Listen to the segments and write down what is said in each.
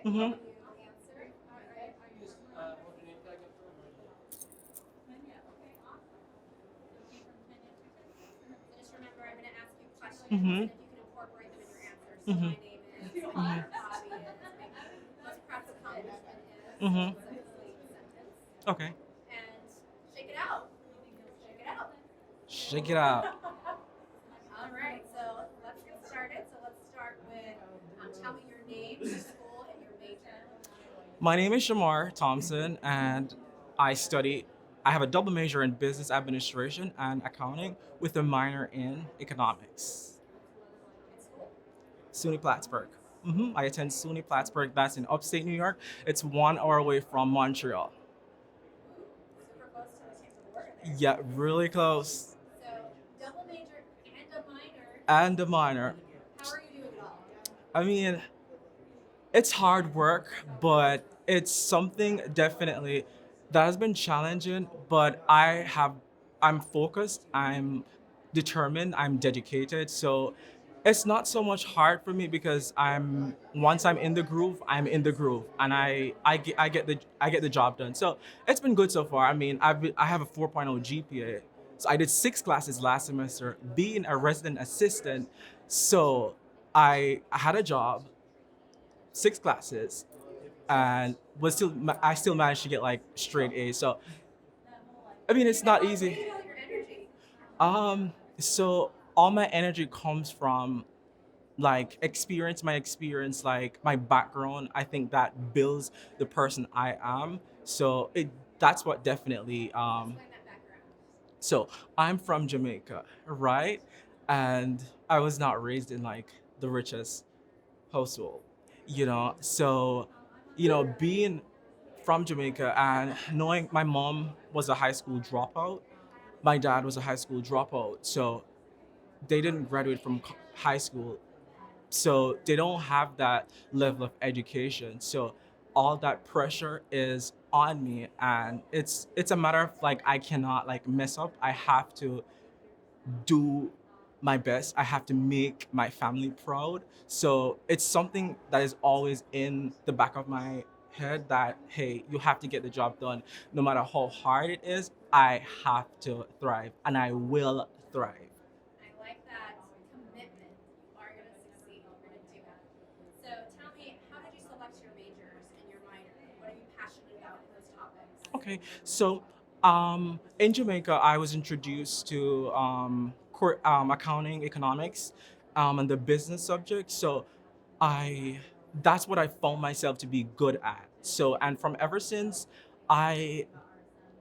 Mm-hmm. Mm-hmm. Mm-hmm. Mm-hmm. Mm-hmm. Okay. Shake it out. My name is Shamar Thompson, and I study. I have a double major in business administration and accounting with a minor in economics. SUNY Plattsburgh. I attend SUNY Plattsburgh. That's in upstate New York. It's 1 hour away from Montreal. Yeah, really close. And a minor. I mean, it's hard work, but it's something definitely that has been challenging. But I'm focused, I'm determined, I'm dedicated. So it's not so much hard for me because once I'm in the groove, I'm in the groove, and I get the job done. So it's been good so far. I mean, I have a 4.0 GPA. So I did 6 classes last semester, being a resident assistant. So I had a job, 6 classes, and I still managed to get like straight A's. So I mean, it's not easy. So all my energy comes from like my experience, like my background. I think that builds the person I am. So that's what definitely. So I'm from Jamaica, right? And I was not raised in like the richest household, So, being from Jamaica and knowing my mom was a high school dropout, my dad was a high school dropout. So they didn't graduate from high school. So they don't have that level of education. So all that pressure is on me, and it's a matter of like I cannot like mess up. I have to do my best. I have to make my family proud. So it's something that is always in the back of my head that, hey, you have to get the job done. No matter how hard it is, I have to thrive, and I will thrive. Okay, so in Jamaica, I was introduced to accounting, economics, and the business subject. So I that's what I found myself to be good at. So and from ever since, I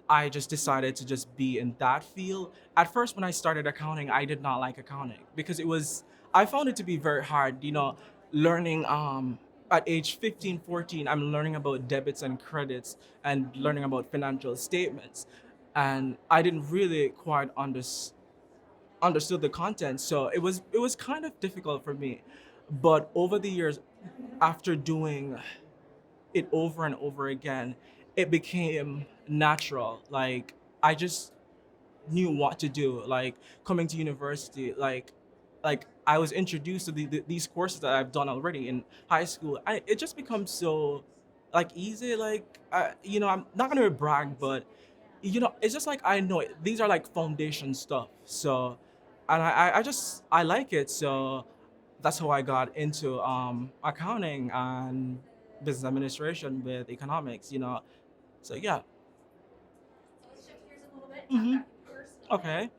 I just decided to just be in that field. At first, when I started accounting, I did not like accounting because I found it to be very hard, learning at age 15, 14, I'm learning about debits and credits and learning about financial statements. And I didn't really quite understood the content. So it was kind of difficult for me. But over the years, after doing it over and over again, it became natural. Like I just knew what to do. Like coming to university, like I was introduced to these courses that I've done already in high school. It just becomes so like easy. Like I'm not gonna brag, but it's just like I know it. These are like foundation stuff. So, and I like it. So that's how I got into accounting and business administration with economics. So yeah. Hmm. Okay.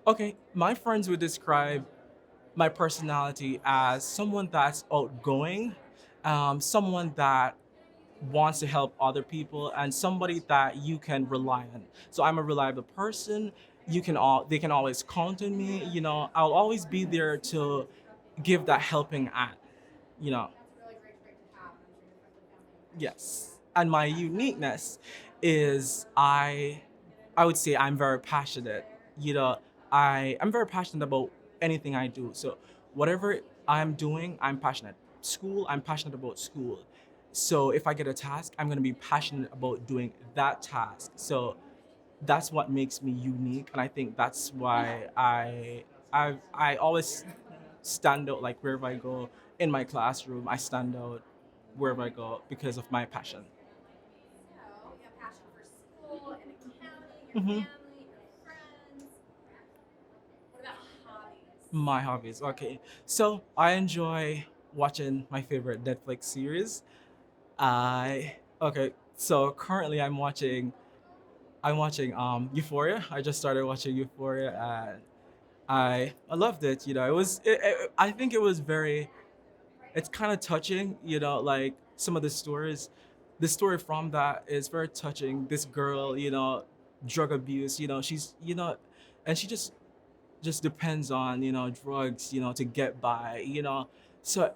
Okay. My friends would describe my personality as someone that's outgoing, someone that wants to help other people, and somebody that you can rely on. So I'm a reliable person. They can always count on me. I'll always be there to give that helping hand. You know. Yes. And my uniqueness is I would say I'm very passionate. You know, I'm very passionate about anything I do. So whatever I'm doing, I'm passionate. School, I'm passionate about school. So if I get a task, I'm gonna be passionate about doing that task. So that's what makes me unique, and I think that's why I always stand out like wherever I go in my classroom. I stand out wherever I go because of my passion. So you have passion for school and accounting, your Hmm. family, your friends. What about hobbies? My hobbies. Okay, so I enjoy watching my favorite Netflix series. I okay. So currently I'm watching Euphoria. I just started watching Euphoria and I loved it. You know, I think it was very it's kind of touching. You know, like some of the stories, the story from that is very touching. This girl, you know, drug abuse. You know, she's and she just depends on drugs. You know, to get by. You know, so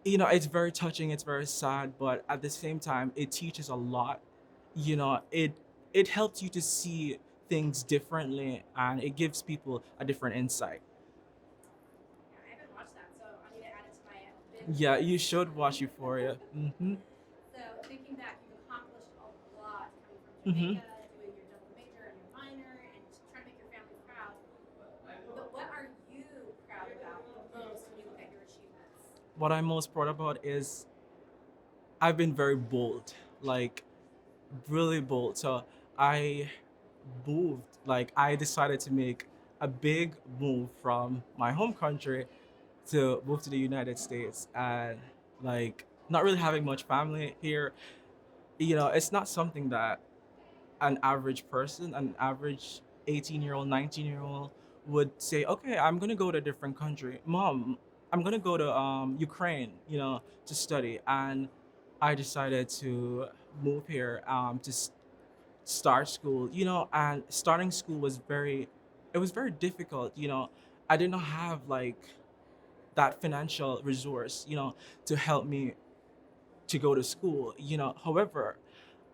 it's very touching. It's very sad, but at the same time, it teaches a lot. You know, it helps you to see things differently, and it gives people a different insight. Yeah, I haven't watched that, so I need to add it to my binge Yeah, you list. should watch Euphoria. So thinking back, you've accomplished a lot coming from Hmm. Jamaica, doing your double major and your minor, and trying to make your family proud. But what are you proud about the most when you look at your achievements? What I'm most proud about is I've been very bold, like really bold. So I like I decided to make a big move from my home country to move to the United States, and like not really having much family here. It's not something that an average person, an average 18-year-old, 19-year-old would say, okay, I'm gonna go to a different country. Mom, I'm gonna go to Ukraine, to study. And I decided to move here to start school, and starting school it was very difficult, I did not have like that financial resource, to help me to go to school, However,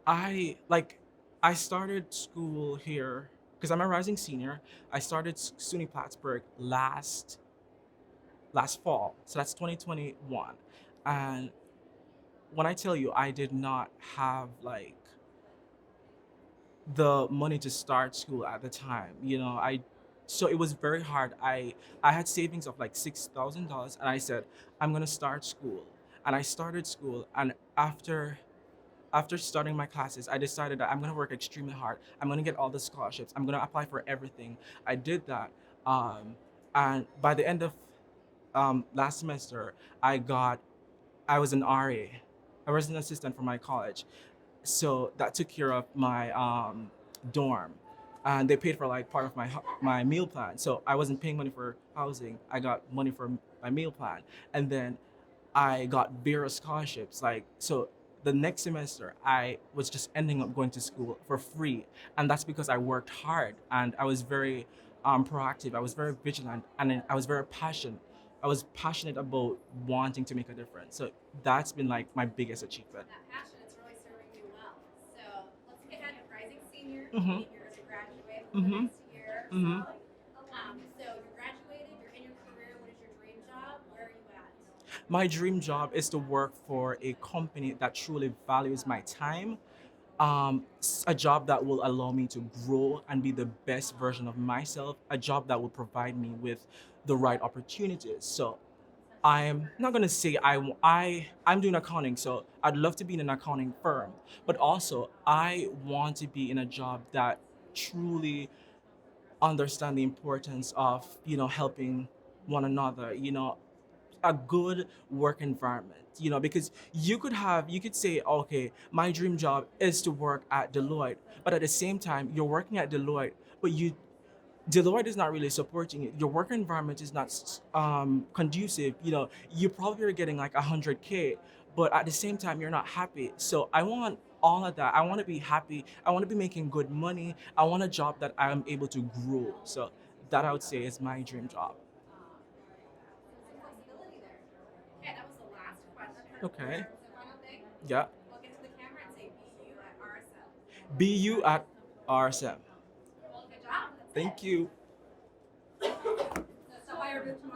I like I started school here because I'm a rising senior. I started SUNY Plattsburgh last fall, so that's 2021. And when I tell you I did not have like the money to start school at the time, so it was very hard. I had savings of like $6,000, and I said I'm gonna start school, and I started school, and after starting my classes, I decided that I'm gonna work extremely hard. I'm gonna get all the scholarships. I'm gonna apply for everything. I did that, um, and by the end of last semester, I was an RA. I was an assistant for my college, so that took care of my dorm, and they paid for like part of my meal plan. So I wasn't paying money for housing. I got money for my meal plan, and then I got various scholarships. Like, so the next semester, I was just ending up going to school for free. And that's because I worked hard and I was very proactive. I was very vigilant, and then I was very passionate. I was passionate about wanting to make a difference. So that's been like my biggest achievement. That passion is really serving you well. So let's look ahead to rising senior, Mm-hmm. meaning you're going to graduate in the Mm-hmm. next year. Mm-hmm. So you're graduated, you're in your career. What is your dream job? Where are you at? My dream job is to work for a company that truly values my time, a job that will allow me to grow and be the best version of myself, a job that will provide me with the right opportunities. So I'm not gonna say I'm doing accounting, so I'd love to be in an accounting firm, but also I want to be in a job that truly understand the importance of helping one another, a good work environment, because you could say, okay, my dream job is to work at Deloitte, but at the same time you're working at Deloitte, but Deloitte is not really supporting it. Your work environment is not conducive. You probably are getting like 100K, but at the same time you're not happy. So I want all of that. I want to be happy. I want to be making good money. I want a job that I'm able to grow. So that I would say is my dream job. Some flexibility there. Okay, that was the last question. Okay. So final thing, Yeah. look into the camera and say BU at RSM. BU at RSM. Good job. That's it. Thank you. So hire tomorrow.